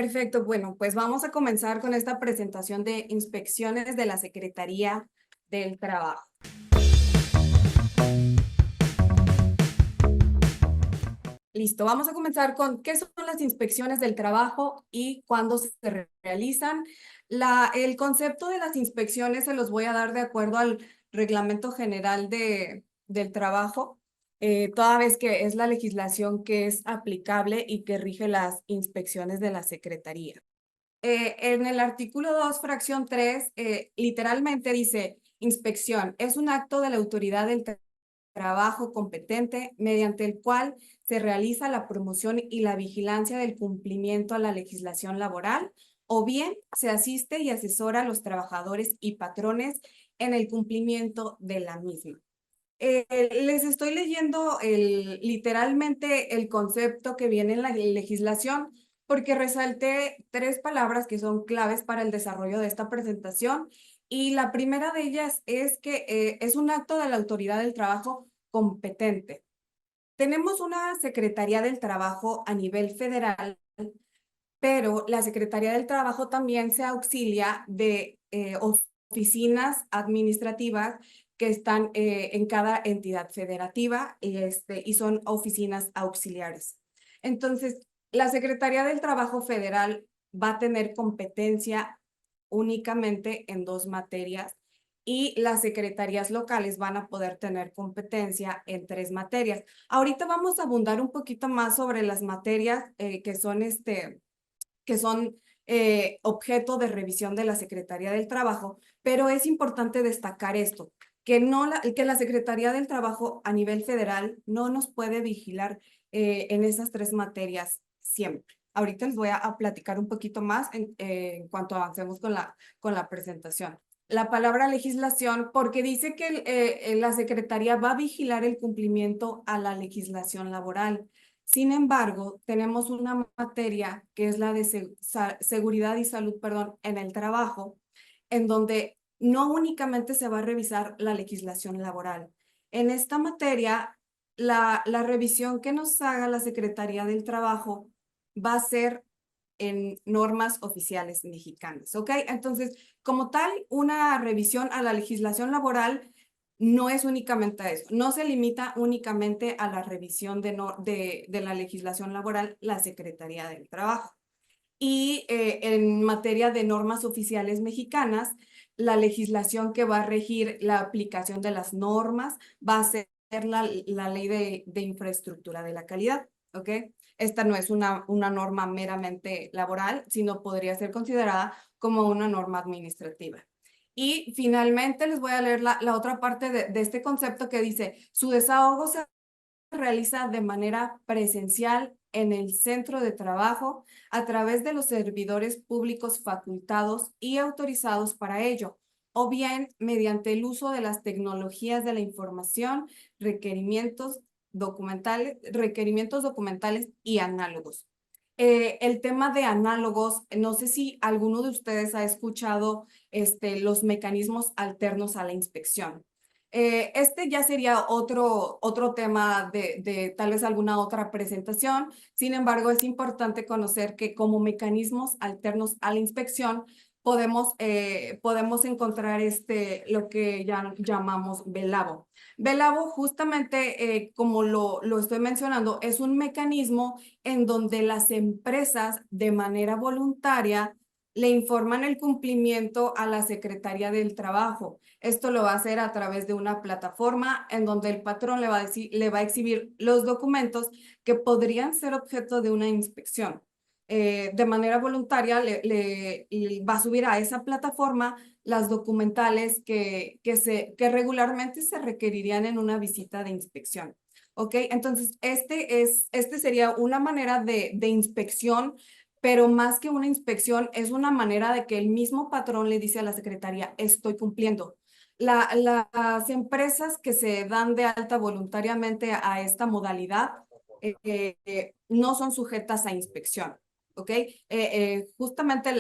Perfecto, bueno, pues vamos a comenzar con esta presentación de inspecciones de la Secretaría del Trabajo. Listo, vamos a comenzar con qué son las inspecciones del trabajo y cuándo se realizan. El concepto de las inspecciones se los voy a dar de acuerdo al Reglamento General del Trabajo, toda vez que es la legislación que es aplicable y que rige las inspecciones de la Secretaría. En el artículo 2, fracción 3, literalmente dice, inspección es un acto de la autoridad del trabajo competente mediante el cual se realiza la promoción y la vigilancia del cumplimiento a la legislación laboral, o bien se asiste y asesora a los trabajadores y patrones en el cumplimiento de la misma. Les estoy leyendo literalmente el concepto que viene en la legislación porque resalté tres palabras que son claves para el desarrollo de esta presentación y la primera de ellas es que es un acto de la autoridad del trabajo competente. Tenemos una Secretaría del Trabajo a nivel federal, pero la Secretaría del Trabajo también se auxilia de oficinas administrativas que están en cada entidad federativa y son oficinas auxiliares. Entonces, la Secretaría del Trabajo Federal va a tener competencia únicamente en dos materias y las secretarías locales van a poder tener competencia en tres materias. Ahorita vamos a abundar un poquito más sobre las materias que son objeto de revisión de la Secretaría del Trabajo, pero es importante destacar esto, que la Secretaría del Trabajo a nivel federal no nos puede vigilar en esas tres materias siempre. Ahorita les voy a platicar un poquito más en cuanto avancemos con la presentación. La palabra legislación, porque dice que la Secretaría va a vigilar el cumplimiento a la legislación laboral. Sin embargo, tenemos una materia que es la de seguridad y salud, perdón, en el trabajo, en donde no únicamente se va a revisar la legislación laboral. En esta materia, la revisión que nos haga la Secretaría del Trabajo va a ser en normas oficiales mexicanas, ¿ok? Entonces, como tal, una revisión a la legislación laboral no es únicamente eso, no se limita únicamente a la revisión de la legislación laboral, la Secretaría del Trabajo. Y en materia de normas oficiales mexicanas, la legislación que va a regir la aplicación de las normas va a ser la ley de infraestructura de la calidad, ¿ok? Esta no es una norma meramente laboral, sino podría ser considerada como una norma administrativa. Y finalmente les voy a leer la otra parte de este concepto que dice, su desahogo se realiza de manera presencial en el centro de trabajo a través de los servidores públicos facultados y autorizados para ello, o bien mediante el uso de las tecnologías de la información, requerimientos documentales y análogos. El tema de análogos, no sé si alguno de ustedes ha escuchado los mecanismos alternos a la inspección. Este ya sería otro tema de tal vez alguna otra presentación. Sin embargo, es importante conocer que como mecanismos alternos a la inspección podemos encontrar lo que ya llamamos VELABO. VELABO, justamente como lo estoy mencionando, es un mecanismo en donde las empresas de manera voluntaria le informan el cumplimiento a la Secretaría del Trabajo. Esto lo va a hacer a través de una plataforma en donde el patrón le va a exhibir los documentos que podrían ser objeto de una inspección. De manera voluntaria le va a subir a esa plataforma las documentales que regularmente se requerirían en una visita de inspección. ¿Ok? Entonces, este sería una manera de inspección, pero más que una inspección, es una manera de que el mismo patrón le dice a la secretaría, estoy cumpliendo. Las empresas que se dan de alta voluntariamente a esta modalidad no son sujetas a inspección. ¿Ok? Justamente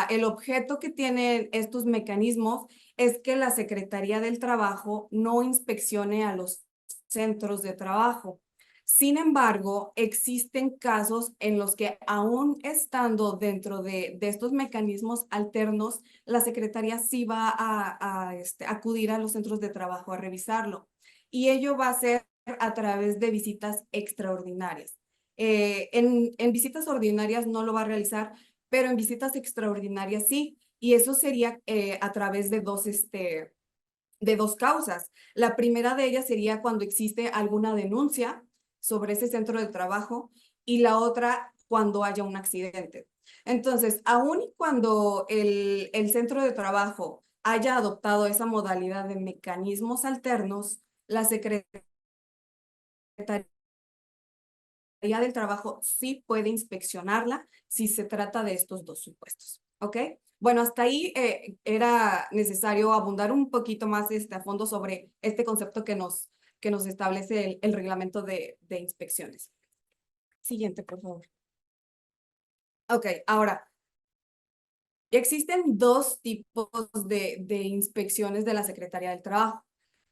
el objeto que tienen estos mecanismos es que la Secretaría del Trabajo no inspeccione a los centros de trabajo. Sin embargo, existen casos en los que aún estando dentro de estos mecanismos alternos, la Secretaría sí va a acudir a los centros de trabajo a revisarlo. Y ello va a ser a través de visitas extraordinarias. En visitas ordinarias no lo va a realizar, pero en visitas extraordinarias sí. Y eso sería a través de dos causas. La primera de ellas sería cuando existe alguna denuncia sobre ese centro de trabajo y la otra cuando haya un accidente. Entonces, aun y cuando el centro de trabajo haya adoptado esa modalidad de mecanismos alternos, la Secretaría del Trabajo sí puede inspeccionarla si se trata de estos dos supuestos. ¿Ok? Bueno, hasta ahí era necesario abundar un poquito más a fondo sobre este concepto que nos establece el reglamento de inspecciones. Siguiente, por favor. Ok, ahora, existen dos tipos de inspecciones de la Secretaría del Trabajo.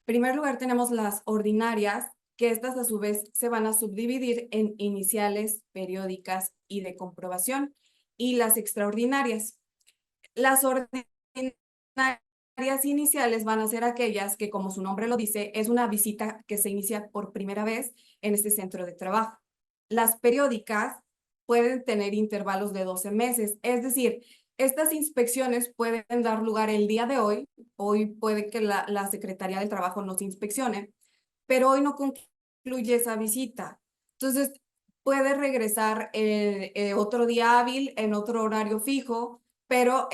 En primer lugar, tenemos las ordinarias, que estas a su vez se van a subdividir en iniciales, periódicas y de comprobación, y las extraordinarias. Las ordinarias iniciales van a ser aquellas que, como su nombre lo dice, es una visita que se inicia por primera vez en este centro de trabajo. Las periódicas pueden tener intervalos de 12 meses, es decir, estas inspecciones pueden dar lugar el día de hoy. Hoy puede que la Secretaría del Trabajo nos inspeccione, pero hoy no concluye esa visita. Entonces, puede regresar otro día hábil en otro horario fijo, pero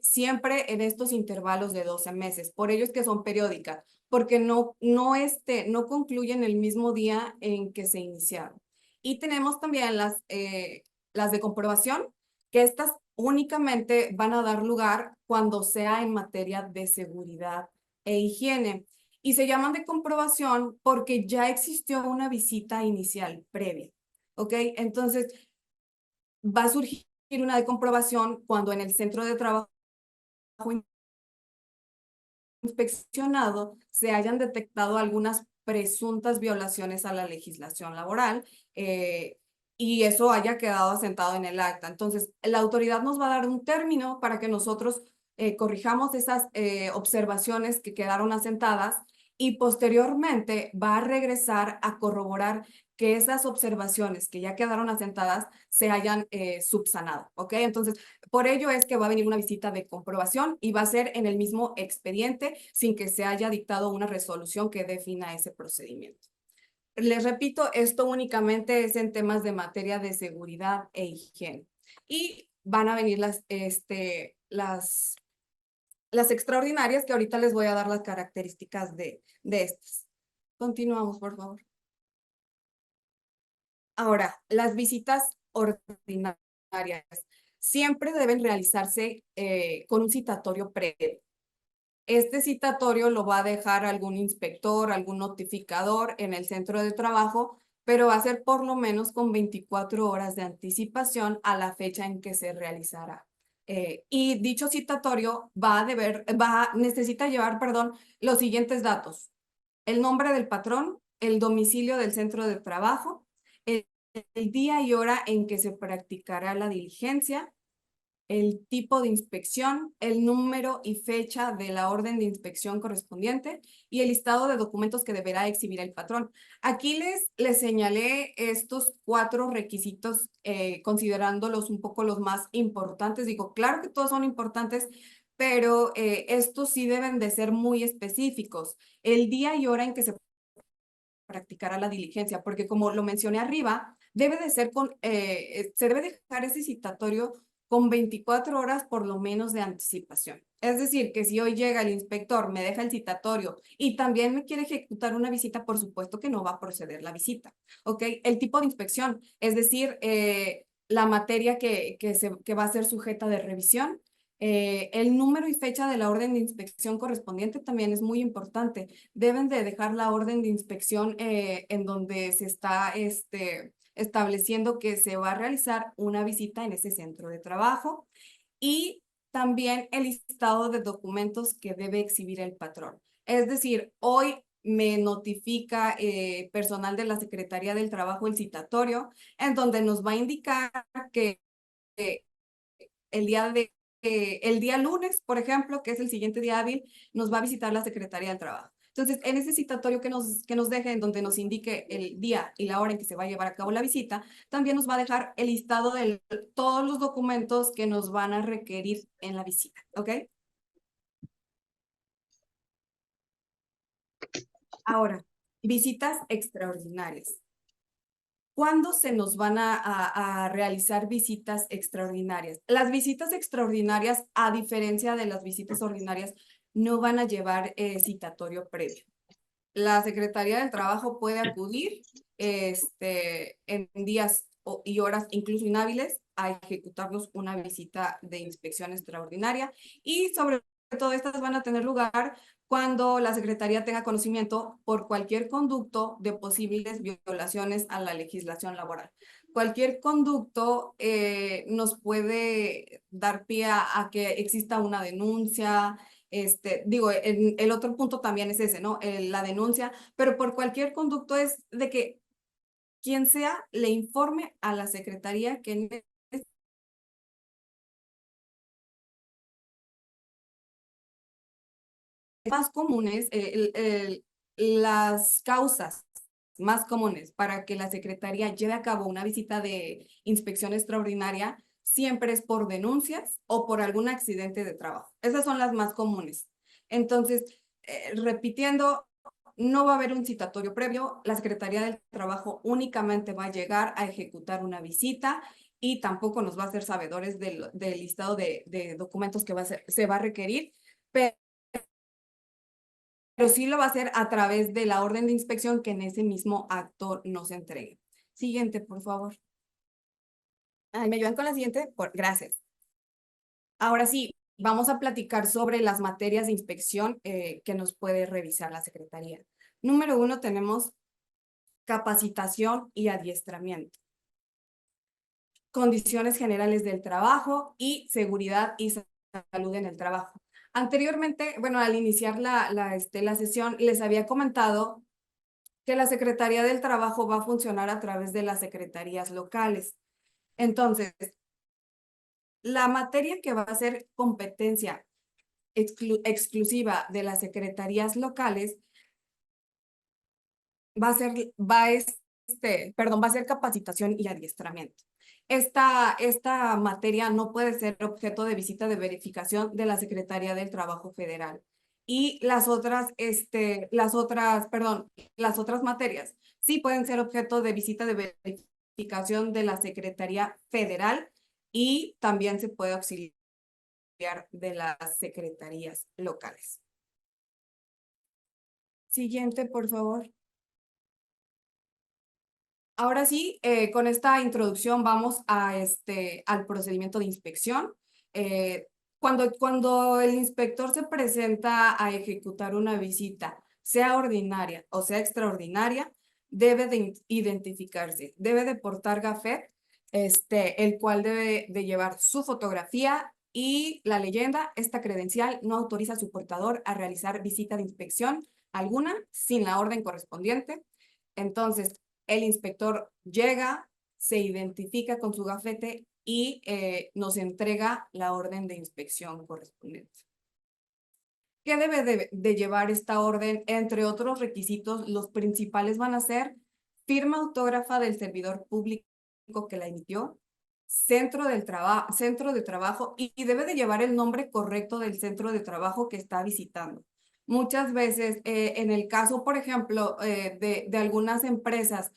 siempre en estos intervalos de 12 meses. Por ello es que son periódicas, porque no concluyen el mismo día en que se iniciaron. Y tenemos también las de comprobación, que estas únicamente van a dar lugar cuando sea en materia de seguridad e higiene. Y se llaman de comprobación porque ya existió una visita inicial previa. ¿Ok? Entonces, va a surgir una de comprobación cuando en el centro de trabajo inspeccionado se hayan detectado algunas presuntas violaciones a la legislación laboral y eso haya quedado asentado en el acta. Entonces, la autoridad nos va a dar un término para que nosotros corrijamos esas observaciones que quedaron asentadas y posteriormente va a regresar a corroborar que esas observaciones que ya quedaron asentadas se hayan subsanado, ¿ok? Entonces, por ello es que va a venir una visita de comprobación y va a ser en el mismo expediente sin que se haya dictado una resolución que defina ese procedimiento. Les repito, esto únicamente es en temas de materia de seguridad e higiene. Y van a venir las extraordinarias, que ahorita les voy a dar las características de estas. Continuamos, por favor. Ahora, las visitas ordinarias siempre deben realizarse con un citatorio previo. Este citatorio lo va a dejar algún inspector, algún notificador en el centro de trabajo, pero va a ser por lo menos con 24 horas de anticipación a la fecha en que se realizará. Y dicho citatorio necesita llevar, perdón, los siguientes datos: el nombre del patrón, el domicilio del centro de trabajo, el día y hora en que se practicará la diligencia, el tipo de inspección, el número y fecha de la orden de inspección correspondiente y el listado de documentos que deberá exhibir el patrón. Aquí les señalé estos 4 requisitos considerándolos un poco los más importantes. Digo, claro que todos son importantes, pero estos sí deben de ser muy específicos. El día y hora en que se practicará la diligencia, porque como lo mencioné arriba, se debe dejar ese citatorio con 24 horas por lo menos de anticipación. Es decir, que si hoy llega el inspector, me deja el citatorio y también me quiere ejecutar una visita, por supuesto que no va a proceder la visita. ¿Ok? El tipo de inspección, es decir, la materia que va a ser sujeta de revisión. El número y fecha de la orden de inspección correspondiente también es muy importante. Deben de dejar la orden de inspección en donde se está estableciendo que se va a realizar una visita en ese centro de trabajo y también el listado de documentos que debe exhibir el patrón. Es decir, hoy me notifica personal de la Secretaría del Trabajo el citatorio, en donde nos va a indicar que eh, el día lunes, por ejemplo, que es el siguiente día hábil, nos va a visitar la Secretaría del Trabajo. Entonces, en ese citatorio que nos deje, en donde nos indique el día y la hora en que se va a llevar a cabo la visita, también nos va a dejar el listado de todos los documentos que nos van a requerir en la visita, ¿ok? Ahora, visitas extraordinarias. ¿Cuándo se nos van a realizar visitas extraordinarias? Las visitas extraordinarias, a diferencia de las visitas ordinarias, no van a llevar citatorio previo. La Secretaría del Trabajo puede acudir en días y horas incluso inhábiles a ejecutarnos una visita de inspección extraordinaria y sobre todo estas van a tener lugar cuando la Secretaría tenga conocimiento por cualquier conducto de posibles violaciones a la legislación laboral. Cualquier conducto nos puede dar pie a que exista una denuncia, digo, el otro punto también es ese, ¿no? La denuncia, pero por cualquier conducto es de que quien sea le informe a la Secretaría que en más comunes, las causas más comunes para que la Secretaría lleve a cabo una visita de inspección extraordinaria siempre es por denuncias o por algún accidente de trabajo. Esas son las más comunes. Entonces, repitiendo, no va a haber un citatorio previo. La Secretaría del Trabajo únicamente va a llegar a ejecutar una visita y tampoco nos va a hacer sabedores del listado de documentos que se va a requerir, pero sí lo va a hacer a través de la orden de inspección que en ese mismo acto nos entregue. Siguiente, por favor. Ay, ¿me ayudan con la siguiente? Gracias. Ahora sí, vamos a platicar sobre las materias de inspección que nos puede revisar la Secretaría. Número 1, tenemos capacitación y adiestramiento, condiciones generales del trabajo y seguridad y salud en el trabajo. Anteriormente, bueno, al iniciar la sesión, les había comentado que la Secretaría del Trabajo va a funcionar a través de las secretarías locales. Entonces, la materia que va a ser competencia exclusiva de las secretarías locales va a ser capacitación y adiestramiento. Esta materia no puede ser objeto de visita de verificación de la Secretaría del Trabajo Federal. Y las otras materias sí pueden ser objeto de visita de verificación de la Secretaría Federal y también se puede auxiliar de las secretarías locales. Siguiente, por favor. Ahora sí, con esta introducción vamos al procedimiento de inspección. Cuando el inspector se presenta a ejecutar una visita, sea ordinaria o sea extraordinaria, debe de identificarse, debe de portar gafet, el cual debe de llevar su fotografía y la leyenda: esta credencial no autoriza a su portador a realizar visita de inspección alguna sin la orden correspondiente. Entonces, el inspector llega, se identifica con su gafete y nos entrega la orden de inspección correspondiente. ¿Qué debe de llevar esta orden? Entre otros requisitos, los principales van a ser firma autógrafa del servidor público que la emitió, centro de trabajo y debe de llevar el nombre correcto del centro de trabajo que está visitando. Muchas veces, en el caso, por ejemplo, de algunas empresas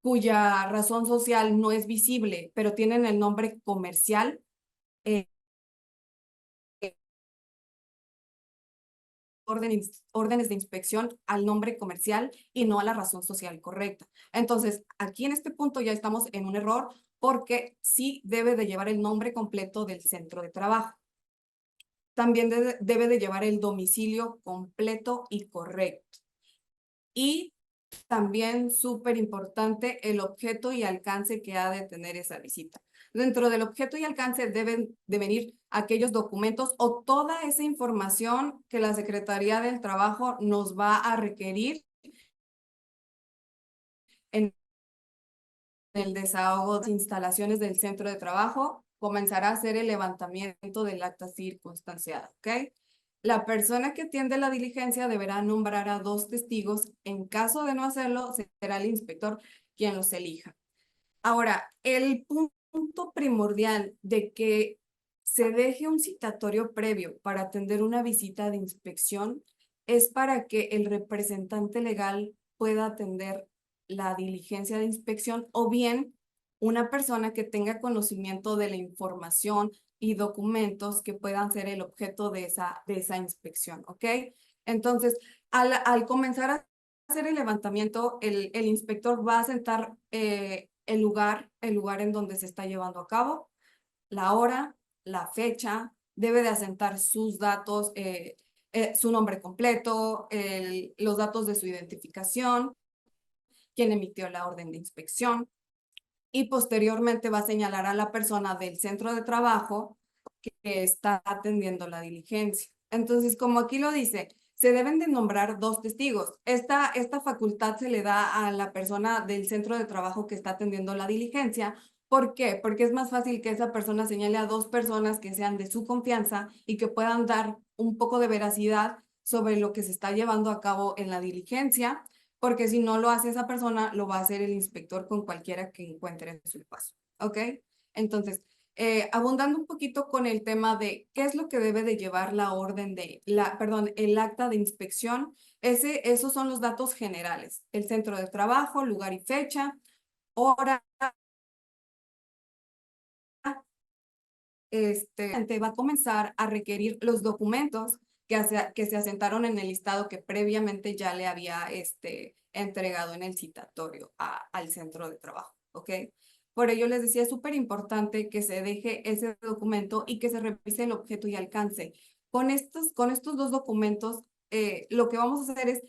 cuya razón social no es visible, pero tienen el nombre comercial, eh, órdenes de inspección al nombre comercial y no a la razón social correcta. Entonces, aquí en este punto ya estamos en un error porque sí debe de llevar el nombre completo del centro de trabajo. También debe de llevar el domicilio completo y correcto. Y también súper importante el objeto y alcance que ha de tener esa visita. Dentro del objeto y alcance deben de venir aquellos documentos o toda esa información que la Secretaría del Trabajo nos va a requerir en el desahogo de instalaciones del centro de trabajo. Comenzará a hacer el levantamiento del acta circunstanciada, ¿ok? La persona que atiende la diligencia deberá nombrar a 2 testigos. En caso de no hacerlo, será el inspector quien los elija. Ahora, el punto primordial de que se deje un citatorio previo para atender una visita de inspección es para que el representante legal pueda atender la diligencia de inspección o bien una persona que tenga conocimiento de la información y documentos que puedan ser el objeto de esa inspección, ¿ok? Entonces, al comenzar a hacer el levantamiento, el inspector va a sentar el lugar en donde se está llevando a cabo, la hora, la fecha, debe de asentar sus datos, su nombre completo, los datos de su identificación, quién emitió la orden de inspección y posteriormente va a señalar a la persona del centro de trabajo que está atendiendo la diligencia. Entonces, como aquí lo dice, se deben de nombrar 2 testigos. Esta facultad se le da a la persona del centro de trabajo que está atendiendo la diligencia. ¿Por qué? Porque es más fácil que esa persona señale a 2 personas que sean de su confianza y que puedan dar un poco de veracidad sobre lo que se está llevando a cabo en la diligencia, porque si no lo hace esa persona, lo va a hacer el inspector con cualquiera que encuentre en su paso, ¿ok? Entonces, abundando un poquito con el tema de qué es lo que debe de llevar la orden el acta de inspección, esos son los datos generales, el centro de trabajo, lugar y fecha, hora, va a comenzar a requerir los documentos que se asentaron en el listado que previamente ya le había entregado en el citatorio al centro de trabajo, ¿ok? Por ello les decía, es súper importante que se deje ese documento y que se revise el objeto y alcance. Con estos 2 documentos, lo que vamos a hacer es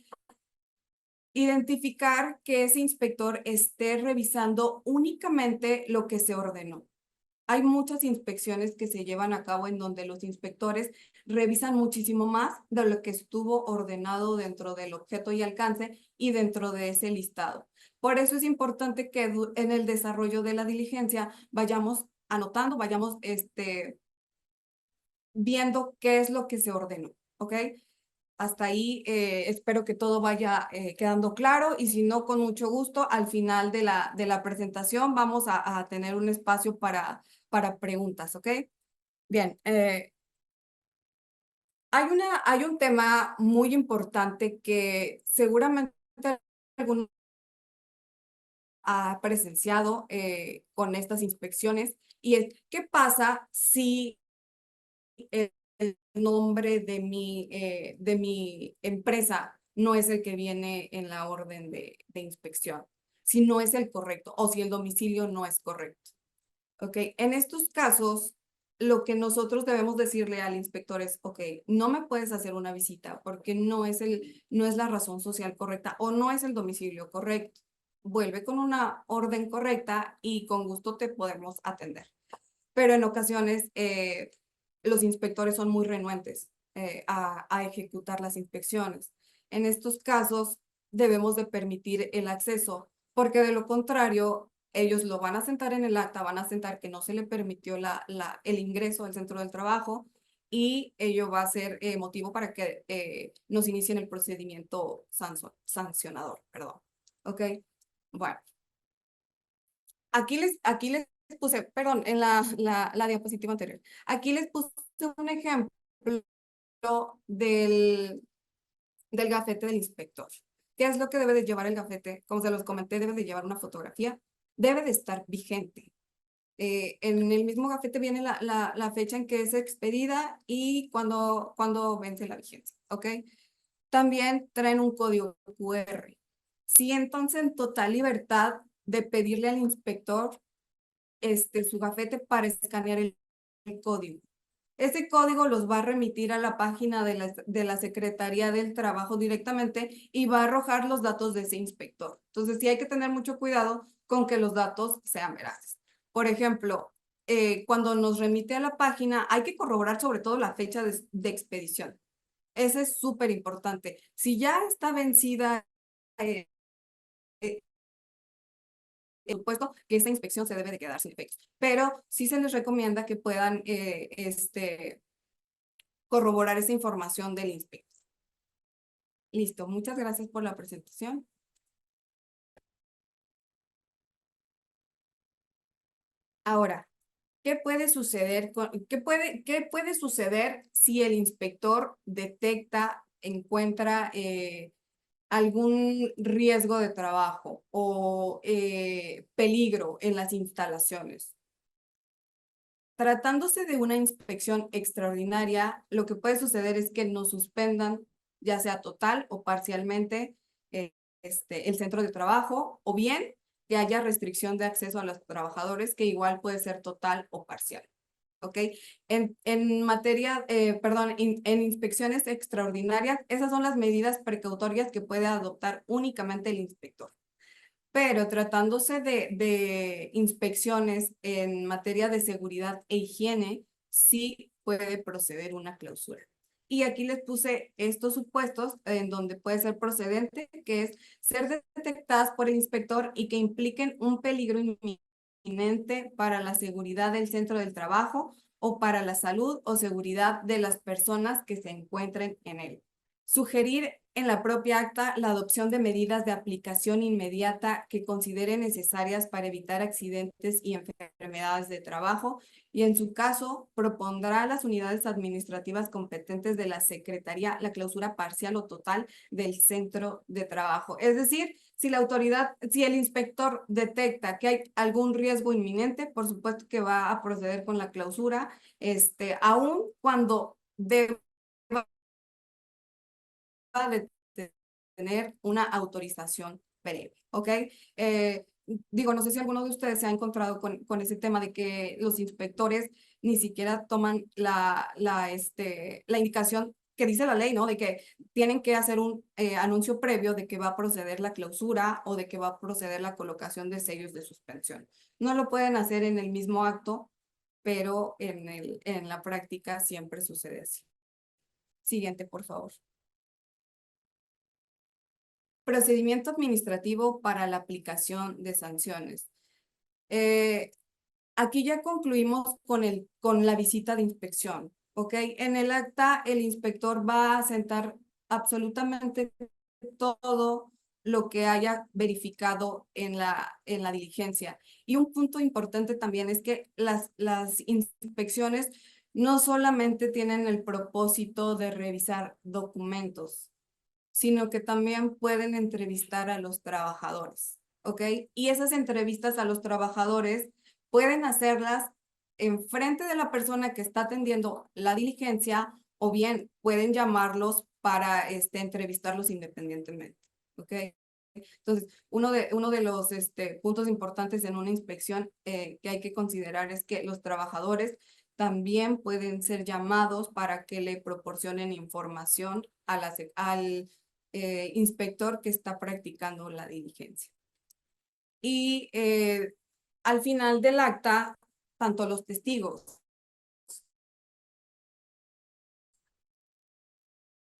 identificar que ese inspector esté revisando únicamente lo que se ordenó. Hay muchas inspecciones que se llevan a cabo en donde los inspectores revisan muchísimo más de lo que estuvo ordenado dentro del objeto y alcance y dentro de ese listado. Por eso es importante que en el desarrollo de la diligencia vayamos anotando, vayamos viendo qué es lo que se ordenó, ¿ok? Hasta ahí espero que todo vaya quedando claro y si no, con mucho gusto, al final de la presentación vamos a tener un espacio para preguntas, ¿ok? Bien, hay un tema muy importante que seguramente alguno ha presenciado con estas inspecciones y es, ¿qué pasa si el nombre de mi empresa no es el que viene en la orden de inspección, si no es el correcto o si el domicilio no es correcto? ¿Ok? En estos casos, lo que nosotros debemos decirle al inspector es, ok, no me puedes hacer una visita porque no es la razón social correcta o no es el domicilio correcto. Vuelve con una orden correcta y con gusto te podemos atender. Pero en ocasiones los inspectores son muy renuentes a ejecutar las inspecciones. En estos casos debemos de permitir el acceso, porque de lo contrario, ellos lo van a sentar en el acta, van a sentar que no se le permitió el ingreso al centro del trabajo y ello va a ser motivo para que nos inicien el procedimiento sancionador, perdón. ¿Ok? Bueno, aquí les puse, perdón, en la diapositiva anterior. Aquí les puse un ejemplo del, del gafete del inspector. ¿Qué es lo que debe de llevar el gafete? Como se los comenté, debe de llevar una fotografía, debe de estar vigente. En el mismo gafete viene la fecha en que es expedida y cuando vence la vigencia, ¿ok? También traen un código QR. Siéntanse en total libertad de pedirle al inspector su gafete para escanear el código. Ese código los va a remitir a la página de la Secretaría del Trabajo directamente y va a arrojar los datos de ese inspector. Entonces, sí hay que tener mucho cuidado con que los datos sean veraces. Por ejemplo, cuando nos remite a la página, hay que corroborar sobre todo la fecha de expedición. Ese es súper importante. Si ya está vencida, eh, por supuesto que esta inspección se debe de quedar sin efectos, pero sí se les recomienda que puedan corroborar esa información del inspector. Listo, muchas gracias por la presentación. Ahora, ¿qué puede suceder qué puede suceder si el inspector detecta, encuentra algún riesgo de trabajo o peligro en las instalaciones? Tratándose de una inspección extraordinaria, lo que puede suceder es que nos suspendan, ya sea total o parcialmente, el centro de trabajo, o bien que haya restricción de acceso a los trabajadores, que igual puede ser total o parcial. ¿Ok? En materia, perdón, en inspecciones extraordinarias, esas son las medidas precautorias que puede adoptar únicamente el inspector. Pero tratándose de inspecciones en materia de seguridad e higiene, sí puede proceder una clausura. Y aquí les puse estos supuestos en donde puede ser procedente, que es ser detectadas por el inspector y que impliquen un peligro inminente para la seguridad del centro del trabajo o para la salud o seguridad de las personas que se encuentren en él. Sugerir en la propia acta la adopción de medidas de aplicación inmediata que considere necesarias para evitar accidentes y enfermedades de trabajo, y en su caso propondrá a las unidades administrativas competentes de la Secretaría la clausura parcial o total del centro de trabajo. Es decir, si la autoridad, si el inspector detecta que hay algún riesgo inminente, por supuesto que va a proceder con la clausura, aun cuando deba de tener una autorización previa, ¿ok? Digo, no sé si alguno de ustedes se ha encontrado con ese tema de que los inspectores ni siquiera toman la indicación que dice la ley, ¿no? De que tienen que hacer un anuncio previo de que va a proceder la clausura o de que va a proceder la colocación de sellos de suspensión. No lo pueden hacer en el mismo acto, pero en la práctica siempre sucede así. Siguiente, por favor. Procedimiento administrativo para la aplicación de sanciones. Eh, Aquí ya concluimos con la visita de inspección, ¿ok? En el acta, el inspector va a sentar absolutamente todo lo que haya verificado en la diligencia. Y un punto importante también es que las inspecciones no solamente tienen el propósito de revisar documentos, sino que también pueden entrevistar a los trabajadores, ¿ok? Y esas entrevistas a los trabajadores pueden hacerlas enfrente de la persona que está atendiendo la diligencia, o bien pueden llamarlos para entrevistarlos independientemente, ¿ok? Entonces, uno de los puntos importantes en una inspección que hay que considerar es que los trabajadores también pueden ser llamados para que le proporcionen información al inspector que está practicando la diligencia. Y al final del acta, tanto los testigos,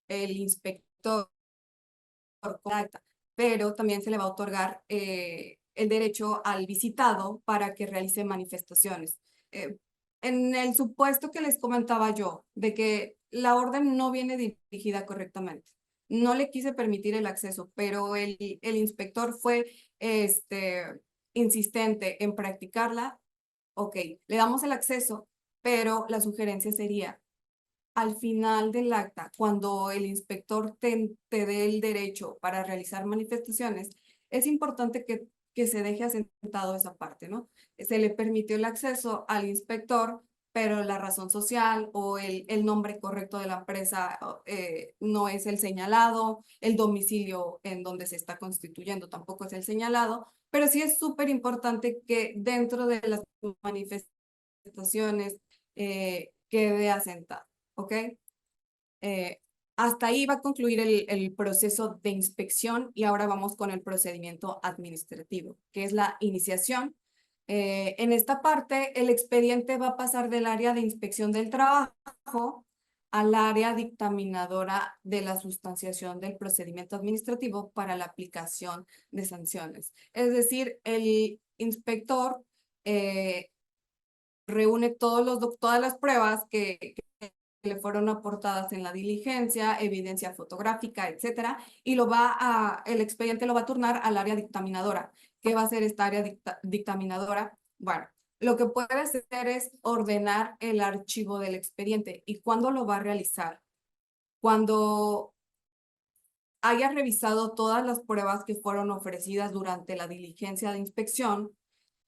el inspector, pero también se le va a otorgar el derecho al visitado para que realice manifestaciones. En el supuesto que les comentaba yo, de que la orden no viene dirigida correctamente, no le quise permitir el acceso, pero el inspector fue insistente en practicarla. Ok, le damos el acceso, pero la sugerencia sería al final del acta, cuando el inspector te dé el derecho para realizar manifestaciones, es importante que se deje asentado esa parte, ¿no? Se le permitió el acceso al inspector, pero la razón social o el nombre correcto de la empresa no es el señalado, el domicilio en donde se está constituyendo tampoco es el señalado, pero sí es súper importante que dentro de las manifestaciones quede asentado. ¿Ok? Eh, Hasta ahí va a concluir el proceso de inspección y ahora vamos con el procedimiento administrativo, que es la iniciación, En esta parte, el expediente va a pasar del área de inspección del trabajo al área dictaminadora de la sustanciación del procedimiento administrativo para la aplicación de sanciones. Es decir, el inspector eh, reúne todas las pruebas que le fueron aportadas en la diligencia, evidencia fotográfica, etcétera, y el expediente lo va a turnar al área dictaminadora. ¿Qué va a hacer esta área dictaminadora? Bueno, lo que puede hacer es ordenar el archivo del expediente. ¿Y cuándo lo va a realizar? Cuando haya revisado todas las pruebas que fueron ofrecidas durante la diligencia de inspección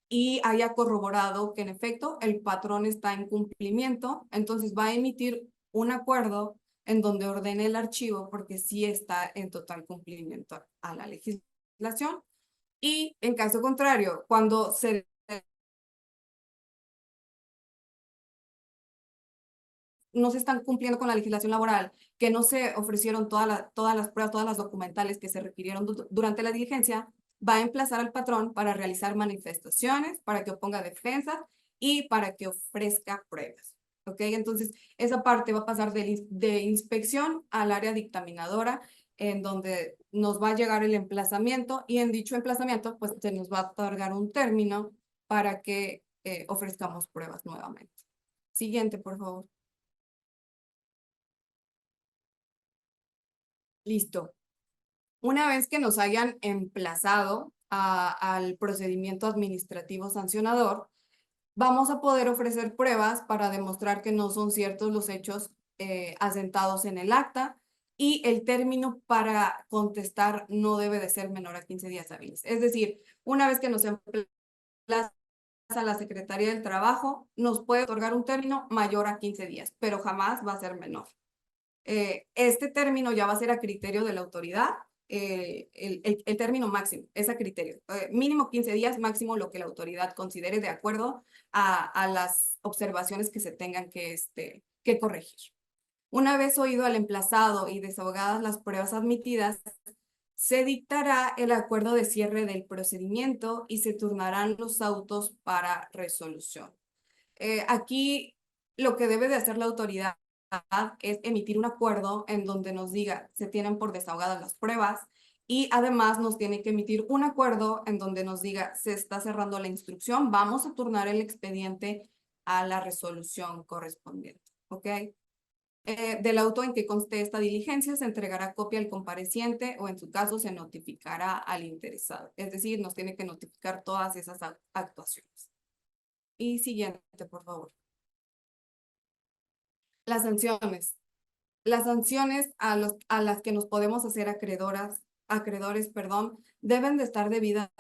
y haya corroborado que en efecto el patrón está en cumplimiento, entonces va a emitir un acuerdo en donde ordene el archivo porque sí está en total cumplimiento a la legislación. Y en caso contrario, cuando no se están cumpliendo con la legislación laboral, que no se ofrecieron todas las pruebas, todas las documentales que se requirieron durante la diligencia, va a emplazar al patrón para realizar manifestaciones, para que oponga defensa y para que ofrezca pruebas. ¿Ok? Entonces, esa parte va a pasar de inspección al área dictaminadora, en donde nos va a llegar el emplazamiento y en dicho emplazamiento, pues se nos va a otorgar un término para que ofrezcamos pruebas nuevamente. Siguiente, por favor. Listo. Una vez que nos hayan emplazado al procedimiento administrativo sancionador, vamos a poder ofrecer pruebas para demostrar que no son ciertos los hechos asentados en el acta y el término para contestar no debe de ser menor a 15 días hábiles. Es decir, una vez que nos emplaza la Secretaría del Trabajo, nos puede otorgar un término mayor a 15 días, pero jamás va a ser menor. Este término ya va a ser a criterio de la autoridad, el término máximo es a criterio, mínimo 15 días, máximo lo que la autoridad considere de acuerdo a las observaciones que se tengan que corregir. Una vez oído al emplazado y desahogadas las pruebas admitidas, se dictará el acuerdo de cierre del procedimiento y se turnarán los autos para resolución. Aquí lo que debe de hacer la autoridad es emitir un acuerdo en donde nos diga se tienen por desahogadas las pruebas y además nos tiene que emitir un acuerdo en donde nos diga se está cerrando la instrucción, vamos a turnar el expediente a la resolución correspondiente, ¿ok? Del auto en que conste esta diligencia se entregará copia al compareciente o en su caso se notificará al interesado. Es decir, nos tiene que notificar todas esas actuaciones. Y siguiente, por favor. Las sanciones. Las sanciones a las que nos podemos hacer acreedores, perdón, deben de estar debidamente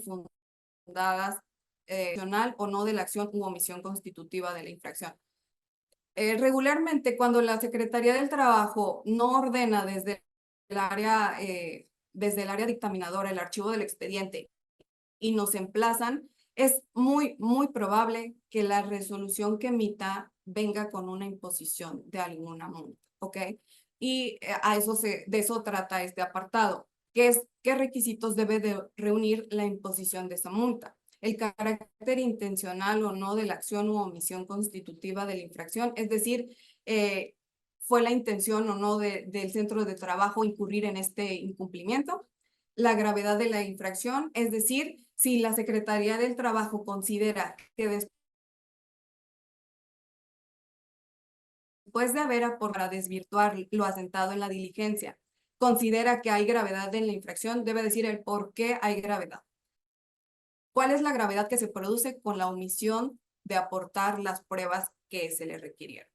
fundadas o no de la acción u omisión constitutiva de la infracción. Regularmente, cuando la Secretaría del Trabajo no ordena desde el área dictaminadora el archivo del expediente y nos emplazan, es muy, muy probable que la resolución que emita venga con una imposición de alguna multa, ¿ok? Y de eso trata este apartado, que es qué requisitos debe de reunir la imposición de esa multa. El carácter intencional o no de la acción u omisión constitutiva de la infracción, es decir, fue la intención o no del centro de trabajo incurrir en este incumplimiento, la gravedad de la infracción, es decir, si la Secretaría del Trabajo considera que después de haber aportado para desvirtuar lo asentado en la diligencia, considera que hay gravedad en la infracción, debe decir el por qué hay gravedad. ¿Cuál es la gravedad que se produce con la omisión de aportar las pruebas que se le requirieron?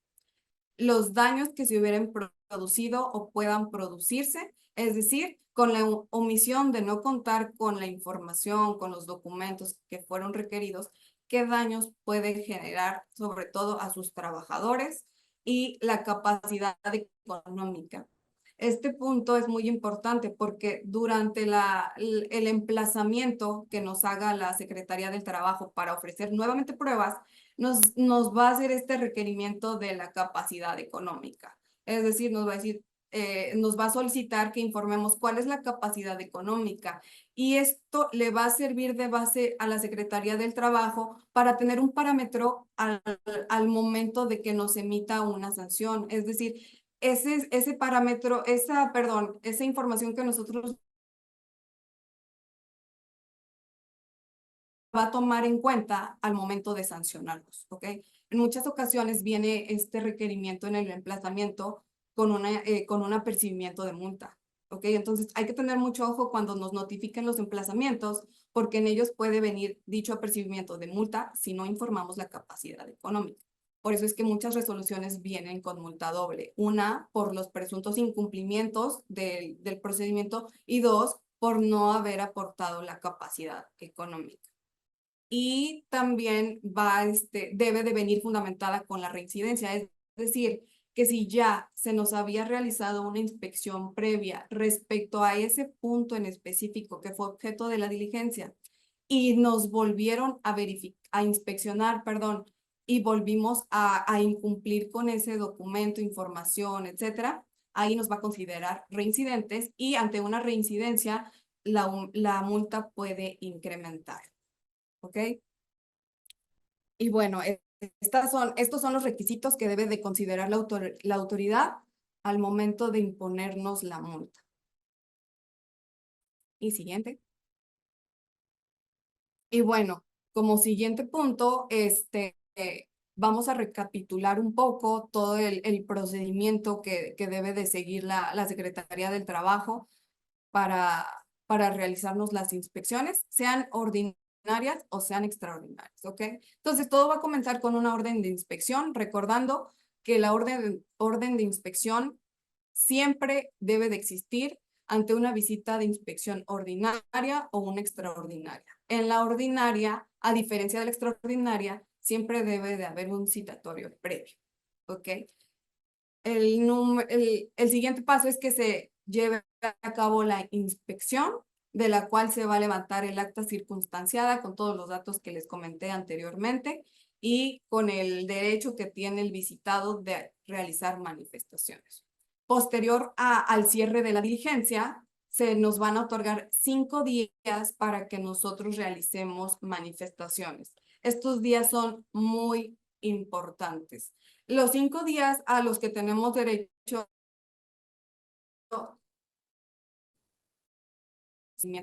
Los daños que se hubieran producido o puedan producirse, es decir, con la omisión de no contar con la información, con los documentos que fueron requeridos, qué daños puede generar sobre todo a sus trabajadores y la capacidad económica. Este punto es muy importante porque durante el emplazamiento que nos haga la Secretaría del Trabajo para ofrecer nuevamente pruebas, nos va a hacer este requerimiento de la capacidad económica. Es decir, nos va a decir, nos va a solicitar que informemos cuál es la capacidad económica. Y esto le va a servir de base a la Secretaría del Trabajo para tener un parámetro al momento de que nos emita una sanción. Es decir, ese parámetro, esa información que nosotros va a tomar en cuenta al momento de sancionarlos, ¿ok? En muchas ocasiones viene este requerimiento en el emplazamiento con un apercibimiento de multa, ¿ok? Entonces hay que tener mucho ojo cuando nos notifiquen los emplazamientos, porque en ellos puede venir dicho apercibimiento de multa si no informamos la capacidad económica. Por eso es que muchas resoluciones vienen con multa doble. Una, por los presuntos incumplimientos del procedimiento, y dos, por no haber aportado la capacidad económica. Y también debe de venir fundamentada con la reincidencia, es decir, que si ya se nos había realizado una inspección previa respecto a ese punto en específico que fue objeto de la diligencia y nos volvieron a inspeccionar, perdón, y volvimos a incumplir con ese documento, información, etcétera, ahí nos va a considerar reincidentes y ante una reincidencia la multa puede incrementar. ¿Ok? Y bueno, estos son los requisitos que debe de considerar la autoridad al momento de imponernos la multa. Y siguiente. Y bueno, como siguiente punto, vamos a recapitular un poco todo el procedimiento que debe de seguir la Secretaría del Trabajo para realizarnos las inspecciones, sean ordinarias o sean extraordinarias, ¿ok? Entonces, todo va a comenzar con una orden de inspección, recordando que la orden de inspección siempre debe de existir ante una visita de inspección ordinaria o una extraordinaria. En la ordinaria, a diferencia de la extraordinaria, siempre debe de haber un citatorio previo, ¿ok? El siguiente paso es que se lleve a cabo la inspección, de la cual se va a levantar el acta circunstanciada con todos los datos que les comenté anteriormente y con el derecho que tiene el visitado de realizar manifestaciones. Posterior al cierre de la diligencia, se nos van a otorgar 5 días para que nosotros realicemos manifestaciones. Estos días son muy importantes. Los 5 días a los que tenemos derecho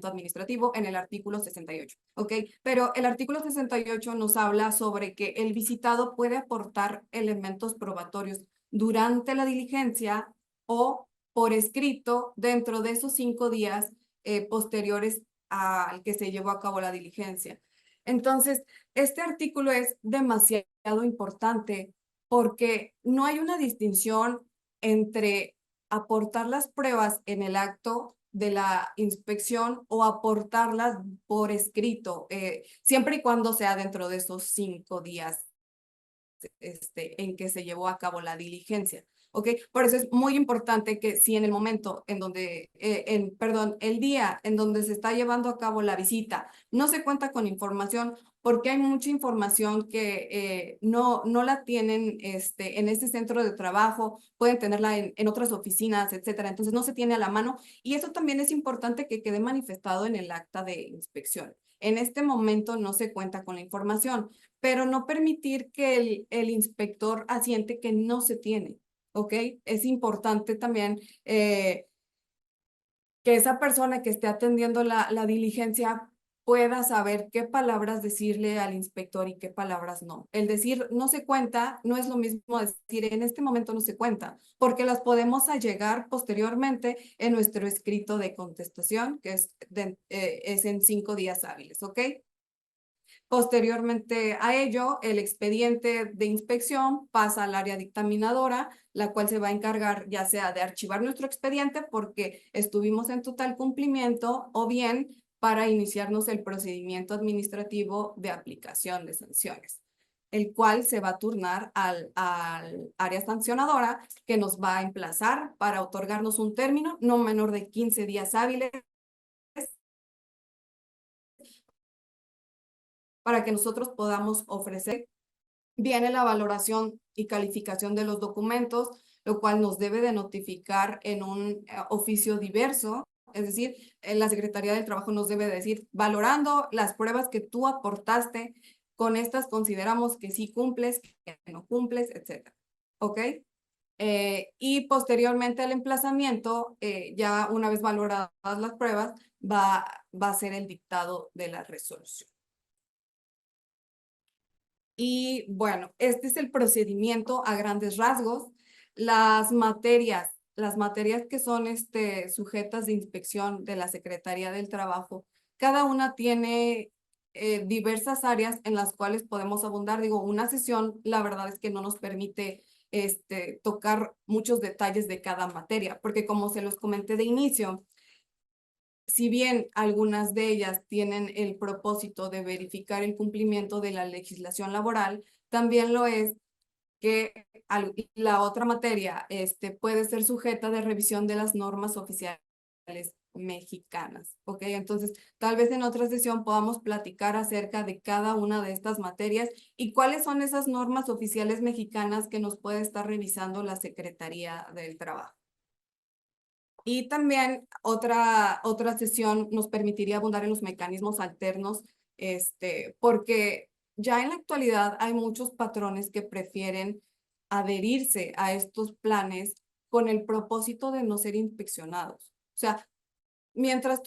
administrativo en el artículo 68, ¿ok? Pero el artículo 68 nos habla sobre que el visitado puede aportar elementos probatorios durante la diligencia o por escrito dentro de esos 5 días posteriores al que se llevó a cabo la diligencia. Entonces, este artículo es demasiado importante porque no hay una distinción entre aportar las pruebas en el acto de la inspección o aportarlas por escrito, siempre y cuando sea dentro de esos 5 días en que se llevó a cabo la diligencia. ¿Ok? Por eso es muy importante que si en el momento en donde, perdón, el día en donde se está llevando a cabo la visita, no se cuenta con información, porque hay mucha información que no la tienen en este centro de trabajo, pueden tenerla en otras oficinas, etcétera. Entonces no se tiene a la mano y eso también es importante que quede manifestado en el acta de inspección. En este momento no se cuenta con la información, pero no permitir que el inspector asiente que no se tiene, ¿ok? Es importante también que esa persona que esté atendiendo la diligencia pueda saber qué palabras decirle al inspector y qué palabras no. El decir no se cuenta no es lo mismo decir en este momento no se cuenta, porque las podemos allegar posteriormente en nuestro escrito de contestación, que es en 5 días hábiles, ¿ok? Posteriormente a ello, el expediente de inspección pasa al área dictaminadora, la cual se va a encargar ya sea de archivar nuestro expediente porque estuvimos en total cumplimiento o bien para iniciarnos el procedimiento administrativo de aplicación de sanciones, el cual se va a turnar al área sancionadora que nos va a emplazar para otorgarnos un término no menor de 15 días hábiles para que nosotros podamos ofrecer. Viene la valoración y calificación de los documentos, lo cual nos debe de notificar en un oficio diverso. Es decir, la Secretaría del Trabajo nos debe decir, valorando las pruebas que tú aportaste, con estas consideramos que sí cumples, que no cumples, etcétera. ¿Ok? Y posteriormente al emplazamiento, ya una vez valoradas las pruebas, va a ser el dictado de la resolución. Y bueno, este es el procedimiento a grandes rasgos. Las materias que son sujetas de inspección de la Secretaría del Trabajo, cada una tiene diversas áreas en las cuales podemos abundar. Digo, una sesión, la verdad es que no nos permite tocar muchos detalles de cada materia, porque como se los comenté de inicio, si bien algunas de ellas tienen el propósito de verificar el cumplimiento de la legislación laboral, también lo es que la otra materia puede ser sujeta de revisión de las normas oficiales mexicanas. ¿Ok? Entonces, tal vez en otra sesión podamos platicar acerca de cada una de estas materias y cuáles son esas normas oficiales mexicanas que nos puede estar revisando la Secretaría del Trabajo. Y también otra sesión nos permitiría abundar en los mecanismos alternos, porque ya en la actualidad hay muchos patrones que prefieren adherirse a estos planes con el propósito de no ser inspeccionados. O sea, mientras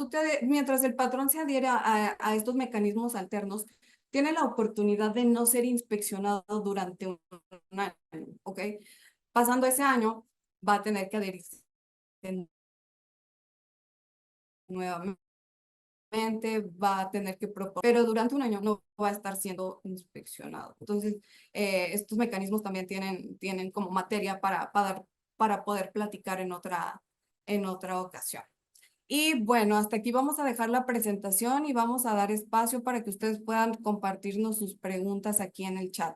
el patrón se adhiera a estos mecanismos alternos, tiene la oportunidad de no ser inspeccionado durante un año, ¿ok? Pasando ese año, va a tener que adherirse nuevamente, va a tener que proponer, pero durante un año no va a estar siendo inspeccionado. Entonces, estos mecanismos también tienen como materia para poder platicar en otra ocasión. Y bueno, hasta aquí vamos a dejar la presentación y vamos a dar espacio para que ustedes puedan compartirnos sus preguntas aquí en el chat.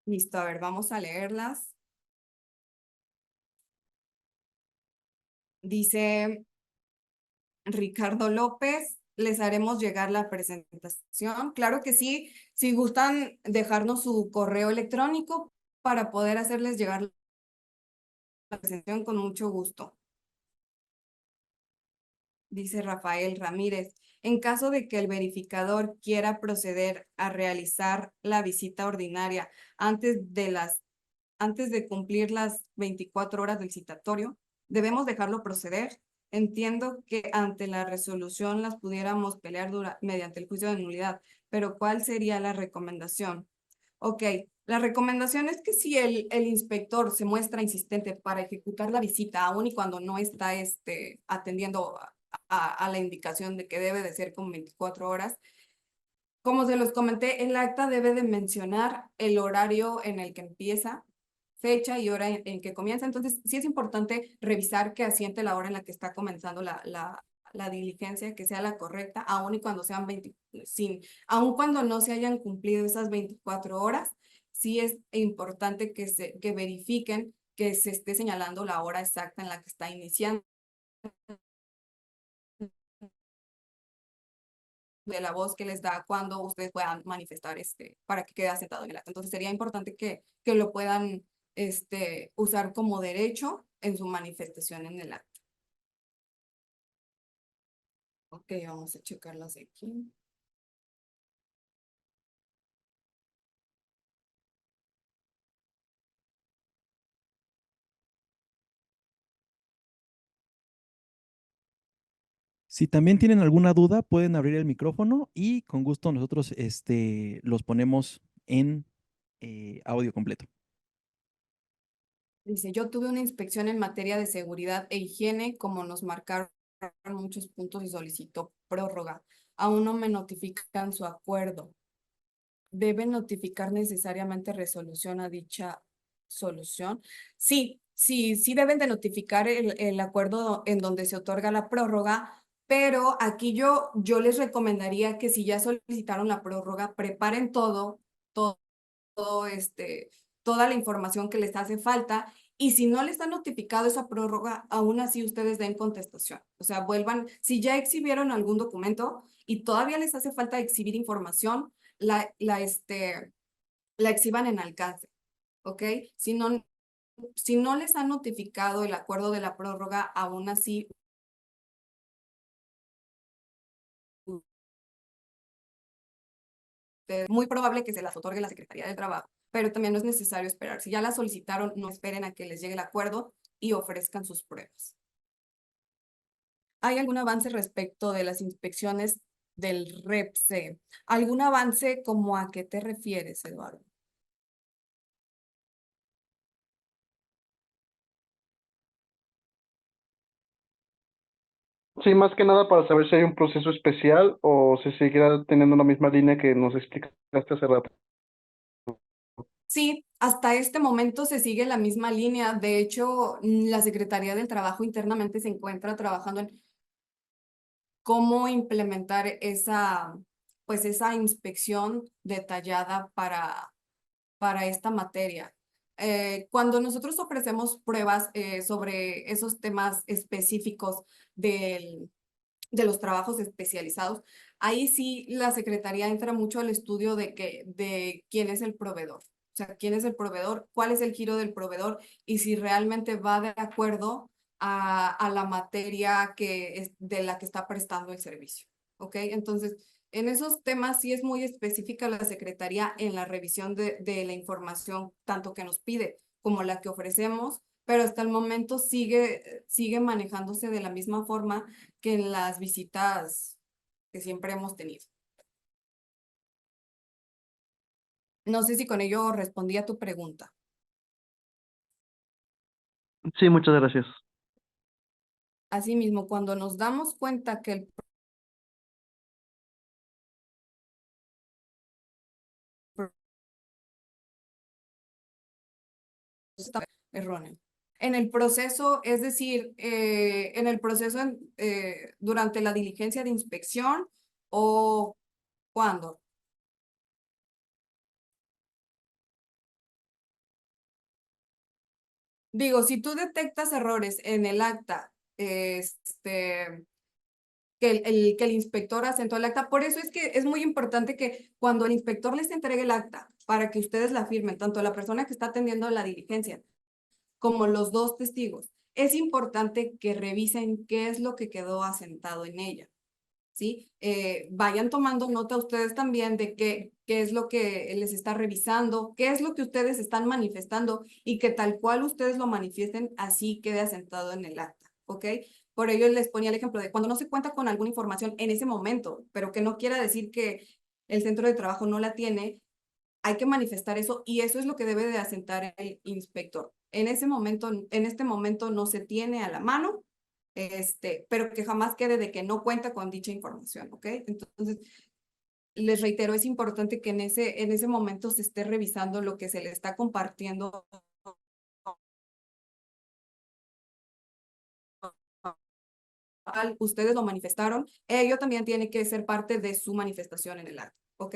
Listo, a ver, vamos a leerlas. Dice Ricardo López, les haremos llegar la presentación. Claro que sí, si gustan dejarnos su correo electrónico para poder hacerles llegar la presentación con mucho gusto. Dice Rafael Ramírez, en caso de que el verificador quiera proceder a realizar la visita ordinaria antes de cumplir las 24 horas del citatorio, debemos dejarlo proceder. Entiendo que ante la resolución las pudiéramos pelear mediante el juicio de nulidad, pero ¿cuál sería la recomendación? Ok, la recomendación es que si el inspector se muestra insistente para ejecutar la visita, aun y cuando no está atendiendo a la indicación de que debe de ser con 24 horas, como se los comenté, el acta debe de mencionar el horario en el que empieza, fecha y hora en que comienza. Entonces, sí es importante revisar que asiente la hora en la que está comenzando la diligencia, que sea la correcta, aun y cuando sean aun cuando no se hayan cumplido esas 24 horas, sí es importante que verifiquen que se esté señalando la hora exacta en la que está iniciando de la voz que les da cuando ustedes puedan manifestar para que quede asentado en el acta. Entonces sería importante que lo puedan usar como derecho en su manifestación en el acta. Ok, vamos a checarlas aquí. Si también tienen alguna duda, pueden abrir el micrófono y con gusto nosotros los ponemos en audio completo. Dice, yo tuve una inspección en materia de seguridad e higiene, como nos marcaron muchos puntos y solicitó prórroga. Aún no me notifican su acuerdo. ¿Deben notificar necesariamente resolución a dicha solución? Sí, sí, sí deben de notificar el acuerdo en donde se otorga la prórroga, pero aquí yo les recomendaría que si ya solicitaron la prórroga, preparen todo, todo, toda la información que les hace falta Y si no les han notificado esa prórroga, aún así ustedes den contestación. O sea, vuelvan, si ya exhibieron algún documento y todavía les hace falta exhibir información, la exhiban en alcance, ¿ok? Si no les han notificado el acuerdo de la prórroga, aún así muy probable que se las otorgue la Secretaría del Trabajo, pero también no es necesario esperar. Si ya la solicitaron, no esperen a que les llegue el acuerdo y ofrezcan sus pruebas. ¿Hay algún avance respecto de las inspecciones del REPSE? ¿Algún avance como a qué te refieres, Eduardo? Sí, más que nada para saber si hay un proceso especial o si seguirá teniendo la misma línea que nos explicaste hace rato. Sí, hasta este momento se sigue la misma línea. De hecho, la Secretaría del Trabajo internamente se encuentra trabajando en cómo implementar pues esa inspección detallada para esta materia. Cuando nosotros ofrecemos pruebas sobre esos temas específicos de los trabajos especializados, ahí sí la Secretaría entra mucho al estudio de quién es el proveedor. O sea, quién es el proveedor, cuál es el giro del proveedor y si realmente va de acuerdo a la materia de la que está prestando el servicio. ¿Ok? Entonces, en esos temas sí es muy específica la Secretaría en la revisión de la información, tanto que nos pide como la que ofrecemos, pero hasta el momento sigue manejándose de la misma forma que en las visitas que siempre hemos tenido. No sé si con ello respondí a tu pregunta. Sí, muchas gracias. Asimismo, cuando nos damos cuenta que el está erróneo. En el proceso, es decir, en el proceso durante la diligencia de inspección o cuándo. Digo, si tú detectas errores en el acta, que el inspector asentó el acta. Por eso es que es muy importante que cuando el inspector les entregue el acta, para que ustedes la firmen, tanto la persona que está atendiendo la diligencia como los dos testigos, es importante que revisen qué es lo que quedó asentado en ella. ¿Sí? Vayan tomando nota ustedes también de qué es lo que les está revisando, qué es lo que ustedes están manifestando y que tal cual ustedes lo manifiesten, así quede asentado en el acta, ¿ok? Por ello les ponía el ejemplo de cuando no se cuenta con alguna información en ese momento, pero que no quiera decir que el centro de trabajo no la tiene, hay que manifestar eso y eso es lo que debe de asentar el inspector. En este momento no se tiene a la mano, pero que jamás quede de que no cuenta con dicha información, ¿ok? Entonces, les reitero, es importante que en ese momento se esté revisando lo que se le está compartiendo. Ustedes lo manifestaron, ello también tiene que ser parte de su manifestación en el acto, ¿ok?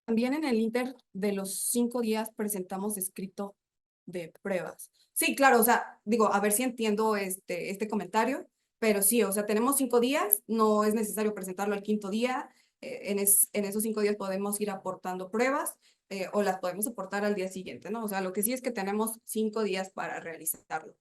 También en el Inter de los 5 días presentamos escrito de pruebas. Sí, claro, o sea, digo, a ver si entiendo este comentario, pero sí, o sea, tenemos 5 días, no es necesario presentarlo el quinto día, en esos 5 días podemos ir aportando pruebas o las podemos aportar al día siguiente, ¿no? O sea, lo que sí es que tenemos 5 días para realizarlo.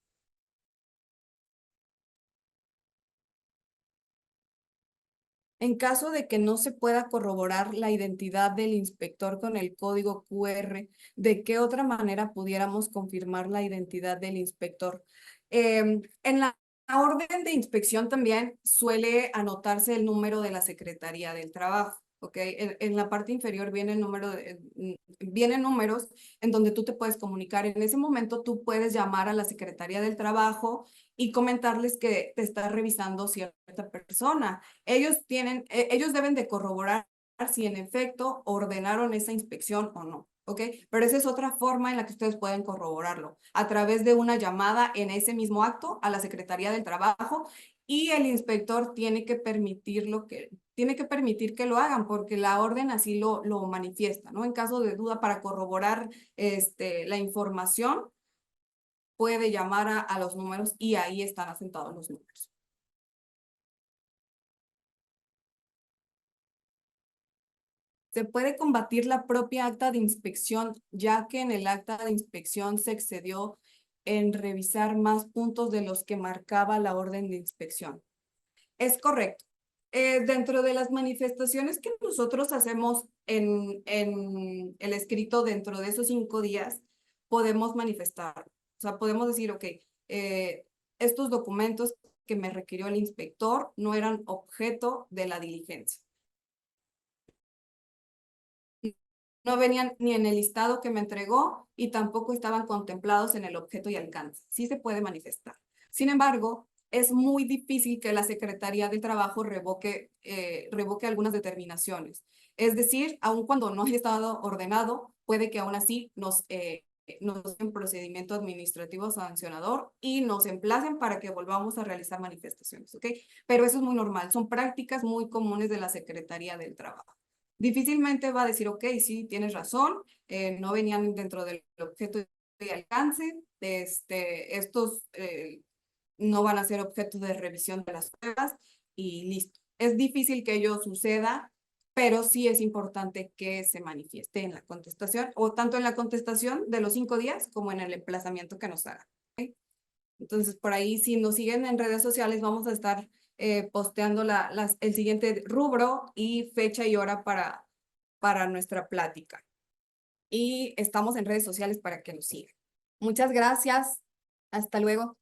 En caso de que no se pueda corroborar la identidad del inspector con el código QR, ¿de qué otra manera pudiéramos confirmar la identidad del inspector? En la orden de inspección también suele anotarse el número de la Secretaría del Trabajo. ¿Ok? En la parte inferior viene el vienen números en donde tú te puedes comunicar. En ese momento tú puedes llamar a la Secretaría del Trabajo y comentarles que te está revisando cierta persona. Ellos deben de corroborar si en efecto ordenaron esa inspección o no, ¿ok? Pero esa es otra forma en la que ustedes pueden corroborarlo, a través de una llamada en ese mismo acto a la Secretaría del Trabajo y el inspector tiene que permitir que lo hagan porque la orden así lo manifiesta, ¿no? En caso de duda para corroborar la información, puede llamar a los números y ahí están asentados los números. Se puede combatir la propia acta de inspección, ya que en el acta de inspección se excedió en revisar más puntos de los que marcaba la orden de inspección. Es correcto. Dentro de las manifestaciones que nosotros hacemos en el escrito dentro de esos 5 días, podemos manifestar. O sea, podemos decir, ok, estos documentos que me requirió el inspector no eran objeto de la diligencia. No venían ni en el listado que me entregó y tampoco estaban contemplados en el objeto y alcance. Sí se puede manifestar. Sin embargo, es muy difícil que la Secretaría del Trabajo revoque algunas determinaciones. Es decir, aun cuando no haya estado ordenado, puede que aún así nos den procedimiento administrativo sancionador y nos emplacen para que volvamos a realizar manifestaciones, ¿ok? Pero eso es muy normal, son prácticas muy comunes de la Secretaría del Trabajo. Difícilmente va a decir, ok, sí, tienes razón, no venían dentro del objeto de alcance, estos no van a ser objeto de revisión de las pruebas y listo. Es difícil que ello suceda, pero sí es importante que se manifieste en la contestación, o tanto en la contestación de los 5 días como en el emplazamiento que nos haga. ¿Okay? Entonces, por ahí, si nos siguen en redes sociales, vamos a estar posteando el siguiente rubro y fecha y hora para nuestra plática. Y estamos en redes sociales para que nos sigan. Muchas gracias. Hasta luego.